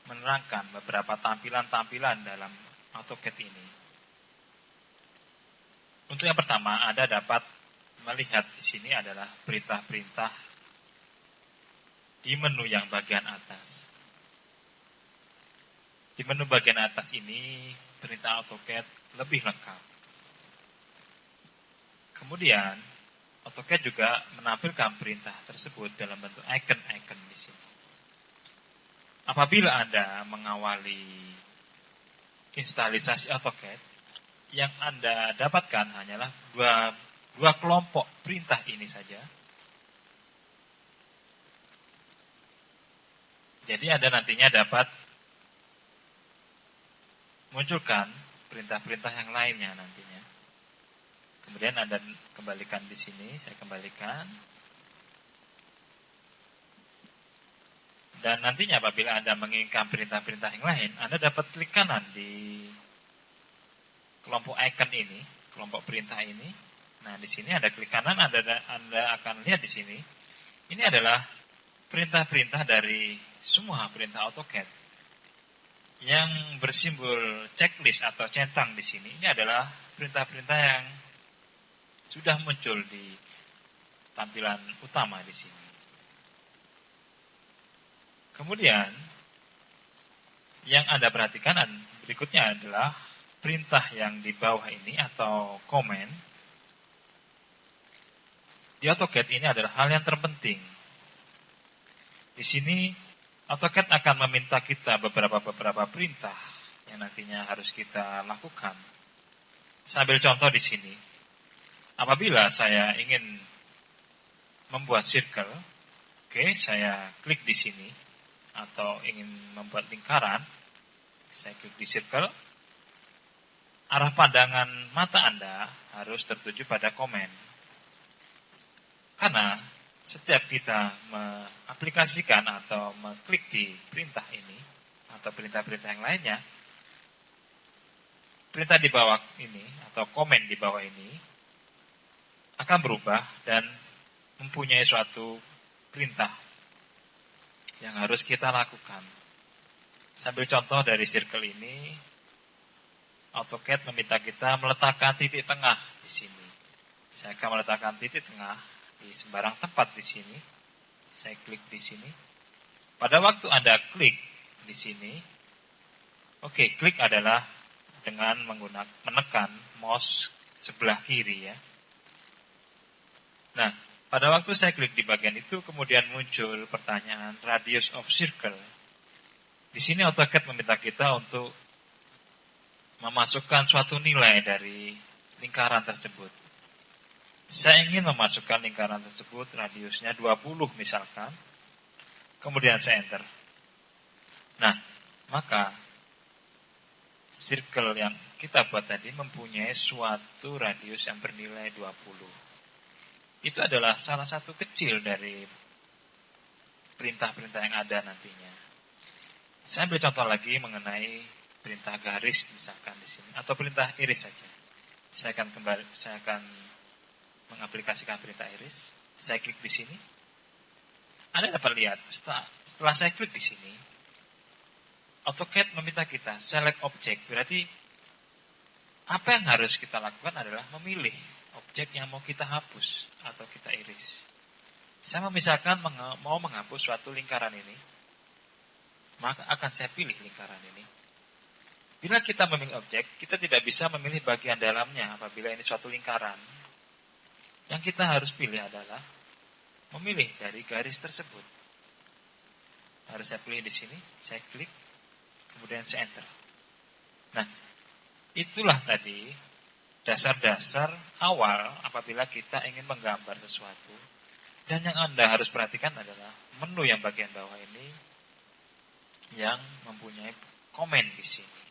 menerangkan beberapa tampilan-tampilan dalam AutoCAD ini. Untuk yang pertama, Anda dapat melihat di sini adalah perintah-perintah di menu yang bagian atas. Di menu bagian atas ini, perintah AutoCAD lebih lengkap. Kemudian, AutoCAD juga menampilkan perintah tersebut dalam bentuk icon-icon di sini. Apabila Anda mengawali instalisasi AutoCAD, yang Anda dapatkan hanyalah dua kelompok perintah ini saja. Jadi Anda nantinya dapat munculkan perintah-perintah yang lainnya nantinya. Kemudian Anda kembalikan di sini, saya kembalikan. Dan nantinya apabila Anda menginginkan perintah-perintah yang lain, Anda dapat klik kanan di kelompok icon ini, kelompok perintah ini. Nah, di sini Anda klik kanan, Anda akan lihat di sini. Ini adalah perintah-perintah dari semua perintah AutoCAD yang bersimbol checklist atau centang di sini. Ini adalah perintah-perintah yang sudah muncul di tampilan utama di sini. Kemudian, yang Anda perhatikan berikutnya adalah perintah yang di bawah ini atau komen. Di AutoCAD ini adalah hal yang terpenting. Di sini AutoCAD akan meminta kita beberapa perintah yang nantinya harus kita lakukan. Sambil contoh di sini, apabila saya ingin membuat circle, saya klik di sini, atau ingin membuat lingkaran, saya klik di circle. Arah pandangan mata Anda harus tertuju pada komen. Karena setiap kita mengaplikasikan atau mengklik di perintah ini, atau perintah-perintah yang lainnya, perintah di bawah ini, atau komen di bawah ini, akan berubah dan mempunyai suatu perintah yang harus kita lakukan. Sambil contoh dari circle ini, AutoCAD meminta kita meletakkan titik tengah di sini. Saya akan meletakkan titik tengah di sembarang tempat di sini. Saya klik di sini. Pada waktu Anda klik di sini, klik adalah dengan menekan mouse sebelah kiri ya. Nah, pada waktu saya klik di bagian itu, kemudian muncul pertanyaan radius of circle. Di sini AutoCAD meminta kita untuk memasukkan suatu nilai dari lingkaran tersebut. Saya ingin memasukkan lingkaran tersebut radiusnya 20 misalkan. Kemudian saya enter. Nah, maka circle yang kita buat tadi mempunyai suatu radius yang bernilai 20. Itu adalah salah satu kecil dari perintah-perintah yang ada nantinya. Saya ambil contoh lagi mengenai perintah garis misalkan di sini, atau perintah iris saja. Saya akan mengaplikasikan perintah iris. Saya klik di sini. Anda dapat lihat setelah saya klik di sini, AutoCAD meminta kita select object. Berarti apa yang harus kita lakukan adalah memilih objek yang mau kita hapus atau kita iris. Saya misalkan mau menghapus suatu lingkaran ini, maka akan saya pilih lingkaran ini. Bila kita memilih objek, kita tidak bisa memilih bagian dalamnya apabila ini suatu lingkaran. Yang kita harus pilih adalah memilih dari garis tersebut. Harus saya pilih di sini, saya klik, kemudian saya enter. Nah, itulah tadi dasar-dasar awal apabila kita ingin menggambar sesuatu. Dan yang Anda harus perhatikan adalah menu yang bagian bawah ini yang mempunyai komen di sini.